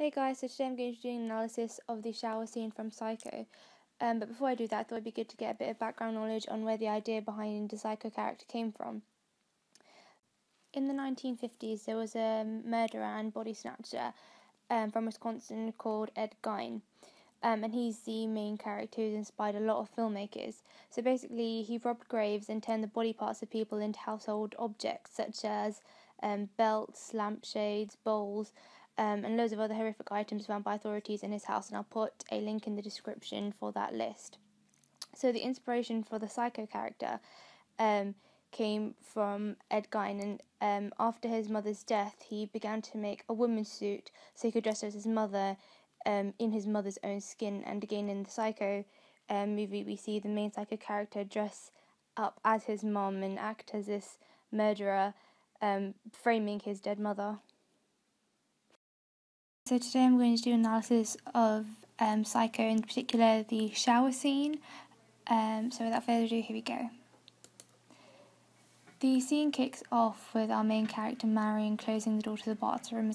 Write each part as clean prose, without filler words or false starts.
Hey guys, so today I'm going to be doing an analysis of the shower scene from Psycho. But before I do that, I thought it'd be good to get a bit of background knowledge on where the idea behind the Psycho character came from. In the 1950s, there was a murderer and body snatcher from Wisconsin called Ed Gein. And he's the main character who's inspired a lot of filmmakers. So basically, he robbed graves and turned the body parts of people into household objects, such as belts, lampshades, bowls, and loads of other horrific items found by authorities in his house. And I'll put a link in the description for that list. So the inspiration for the Psycho character came from Ed Gein, and after his mother's death, he began to make a woman's suit so he could dress as his mother in his mother's own skin. And again, in the Psycho movie, we see the main Psycho character dress up as his mom and act as this murderer, framing his dead mother. So today I'm going to do an analysis of Psycho, in particular the shower scene. So without further ado, here we go. The scene kicks off with our main character Marion closing the door to the bathroom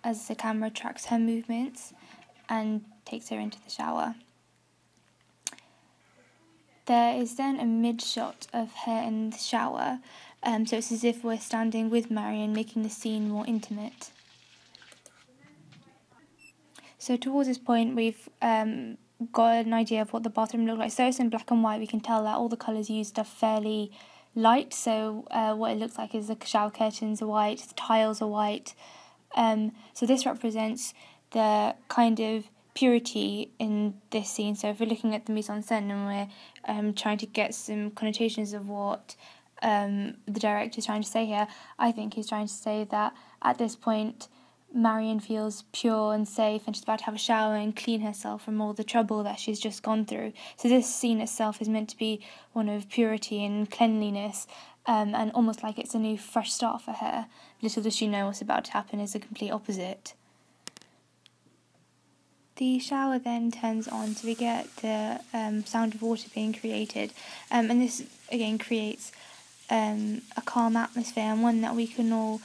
as the camera tracks her movements and takes her into the shower. There is then a mid-shot of her in the shower, so it's as if we're standing with Marion, making the scene more intimate. So towards this point, we've got an idea of what the bathroom looks like. So it's in black and white. We can tell that all the colours used are fairly light. So what it looks like is the shower curtains are white, the tiles are white. So this represents the kind of purity in this scene. So if we're looking at the mise en scène and we're trying to get some connotations of what the director is trying to say here, I think he's trying to say that at this point Marion feels pure and safe and she's about to have a shower and clean herself from all the trouble that she's just gone through. So this scene itself is meant to be one of purity and cleanliness, and almost like it's a new fresh start for her. Little does she know what's about to happen is the complete opposite. The shower then turns on, so we get the sound of water being created, and this again creates a calm atmosphere, and one that we can all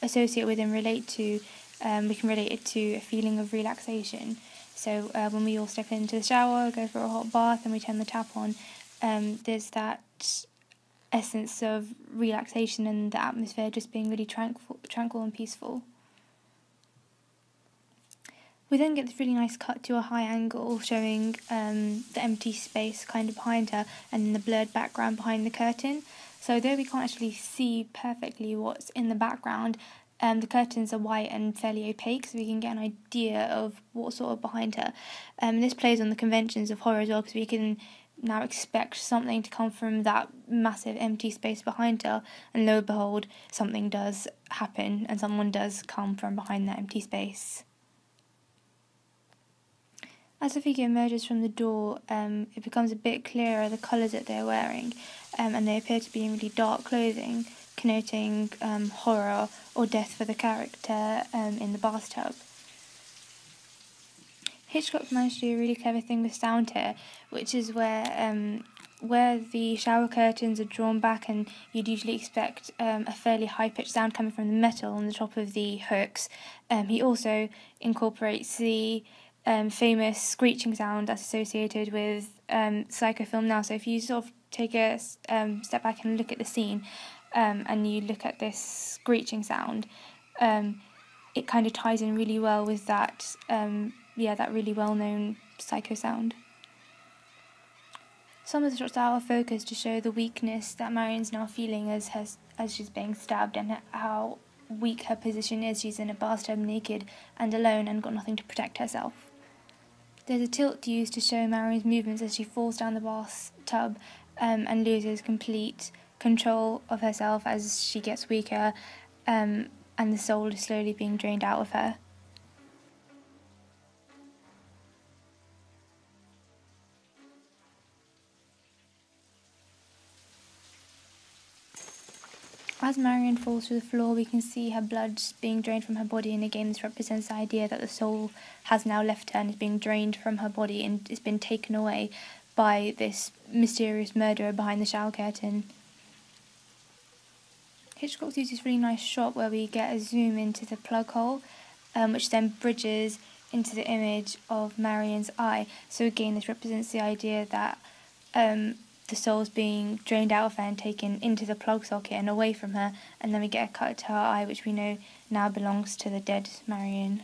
associate with and relate to. We can relate it to a feeling of relaxation. So when we all step into the shower, go for a hot bath, and we turn the tap on, there's that essence of relaxation and the atmosphere just being really tranquil and peaceful. We then get this really nice cut to a high angle showing the empty space kind of behind her and the blurred background behind the curtain. So though we can't actually see perfectly what's in the background, the curtains are white and fairly opaque, so we can get an idea of what's sort of behind her. This plays on the conventions of horror as well, because we can now expect something to come from that massive empty space behind her, and lo and behold, something does happen and someone does come from behind that empty space. As the figure emerges from the door, it becomes a bit clearer the colours that they're wearing, and they appear to be in really dark clothing, connoting horror or death for the character in the bathtub. Hitchcock managed to do a really clever thing with sound here, which is where the shower curtains are drawn back and you'd usually expect a fairly high-pitched sound coming from the metal on the top of the hooks. He also incorporates the famous screeching sound that's associated with Psycho film now. So if you sort of take a step back and look at the scene and you look at this screeching sound, it kind of ties in really well with that that really well-known Psycho sound. Some of the shots are out of focus to show the weakness that Marion's now feeling as she's being stabbed, and how weak her position is. She's in a bathtub naked and alone and got nothing to protect herself. There's a tilt used to show Marion's movements as she falls down the bathtub and loses complete control of herself as she gets weaker, and the soul is slowly being drained out of her. As Marion falls to the floor, we can see her blood being drained from her body, and again this represents the idea that the soul has now left her and is being drained from her body and it's been taken away by this mysterious murderer behind the shower curtain. Hitchcock uses this really nice shot where we get a zoom into the plug hole, which then bridges into the image of Marian's eye. So again, this represents the idea that the soul's being drained out of her and taken into the plug socket and away from her, and then we get a cut to her eye, which we know now belongs to the dead Marion.